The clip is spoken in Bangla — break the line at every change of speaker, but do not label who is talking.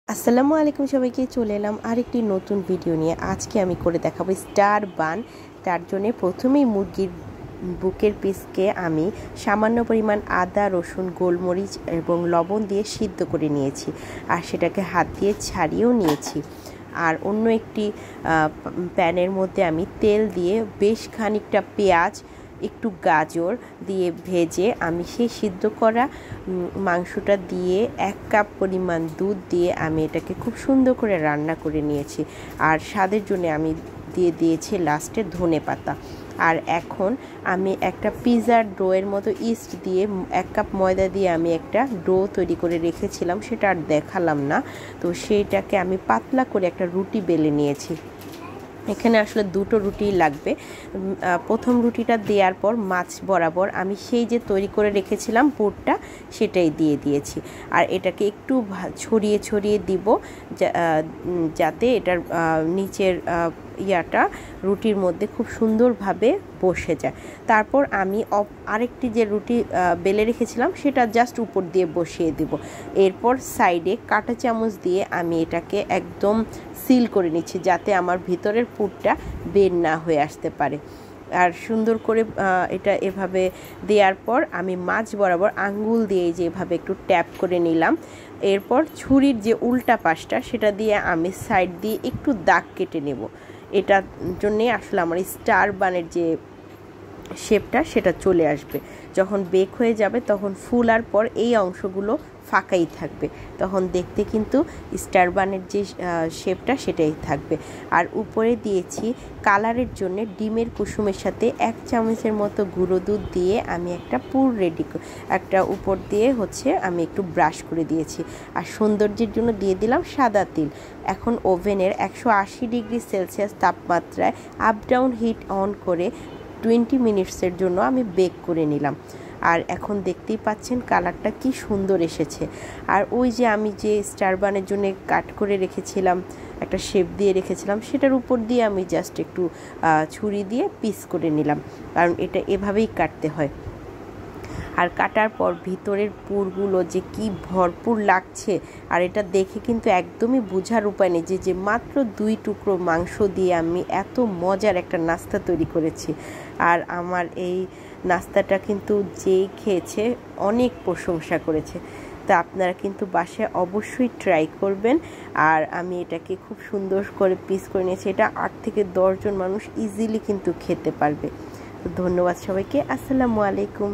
আসসালামু আলাইকুম সবাইকে চলে এলাম আরেকটি নতুন ভিডিও নিয়ে। আজকে আমি করে দেখাবো স্টার বান। তার জন্য প্রথমেই মুরগির বুকের পিসকে আমি সামান্য পরিমাণ আদা, রসুন, গোলমরিচ এবং লবণ দিয়ে সিদ্ধ করে নিয়েছি, আর সেটাকে হাত দিয়ে ছাড়িয়েও নিয়েছি। আর অন্য একটি প্যানের মধ্যে আমি তেল দিয়ে বেশ খানিকটা পেঁয়াজ, একটু গাজর দিয়ে ভেজে আমি সেই সিদ্ধ করা মাংসটা দিয়ে 1 কাপ পরিমাণ দুধ দিয়ে আমি এটাকে খুব সুন্দর করে রান্না করে নিয়েছি। আর স্বাদের জন্য আমি দিয়ে দিয়েছি লাস্টে ধনেপাতা। আর এখন আমি একটা পিৎজার ডোয়ের মতো ইস্ট দিয়ে 1 কাপ ময়দা দিয়ে আমি একটা ডো তৈরি করে রেখেছিলাম, সেটা আর দেখালাম না। তো সেইটাকে আমি পাতলা করে একটা রুটি বেলে নিয়েছি। এখানে আসলে দুটো রুটি লাগবে। প্রথম রুটিটা দেওয়ার পর মাছ বরাবর আমি সেই যে তৈরি করে রেখেছিলাম পুরটা সেটাই দিয়ে দিয়েছি। আর এটাকে একটু ছড়িয়ে ছড়িয়ে দিব যাতে এটার নিচের ইয়াটা রুটির মধ্যে খুব সুন্দরভাবে বসে যায়। তারপর আমি আরেকটি যে রুটি বেলে রেখেছিলাম সেটা জাস্ট উপর দিয়ে বসিয়ে দেব। এরপর সাইডে কাঁটা চামচ দিয়ে আমি এটাকে একদম সিল করে নিচ্ছি যাতে আমার ভিতরের পুরটা বের না হয়ে আসতে পারে। আর সুন্দর করে এটা এভাবে দেওয়ার পর আমি মাছ বরাবর আঙ্গুল দিয়ে যেভাবে একটু ট্যাপ করে নিলাম। এরপর ছুরির যে উল্টা পাশটা সেটা দিয়ে আমি সাইড দিয়ে একটু দাগ কেটে নেব। এটার জন্যে আসলে আমার স্টার বানের যে শেপটা সেটা চলে আসবে। যখন বেক হয়ে যাবে তখন ফুলার পর এই অংশগুলো ফাঁকাই থাকবে, তখন দেখতে কিন্তু স্টার বানের যে শেপটা সেটাই থাকবে। আর উপরে দিয়েছি কালারের জন্য ডিমের কুসুমের সাথে 1 চামচের মতো গুঁড়ো দুধ দিয়ে আমি একটা পুর রেডি একটা উপর দিয়ে আমি একটু ব্রাশ করে দিয়েছি। আর সৌন্দর্যের জন্য দিয়ে দিলাম সাদা তিল। এখন ওভেনের 180 ডিগ্রি সেলসিয়াস তাপমাত্রায় আপ ডাউন হিট অন করে 20 মিনিটসের জন্য আমি বেক করে নিলাম। আর এখন দেখতেই পাচ্ছেন কালারটা কি সুন্দর এসেছে। আর ওই যে আমি যে স্টার বানের জন্য কাট করে রেখেছিলাম, একটা শেপ দিয়ে রেখেছিলাম, সেটার উপর দিয়ে আমি জাস্ট একটু ছুরি দিয়ে পিস করে নিলাম, কারণ এটা এভাবেই কাটতে হয়। আর কাটার পর ভিতরের পুরগুলো যে কি ভরপুর লাগছে, আর এটা দেখে কিন্তু একদমই বোঝার উপায় নেই যে মাত্র 2 টুকরো মাংস দিয়ে আমি এত মজার একটা নাস্তা তৈরি করেছি। আর আমার এই নাস্তাটা কিন্তু যেই খেয়েছে অনেক প্রশংসা করেছে। তা আপনারা কিন্তু বাসায় অবশ্যই ট্রাই করবেন। আর আমি এটাকে খুব সুন্দর করে পিস করে নিয়েছি। এটা 8 থেকে 10 জন মানুষ ইজিলি কিন্তু খেতে পারবে। তো ধন্যবাদ সবাইকে। আসসালামু আলাইকুম।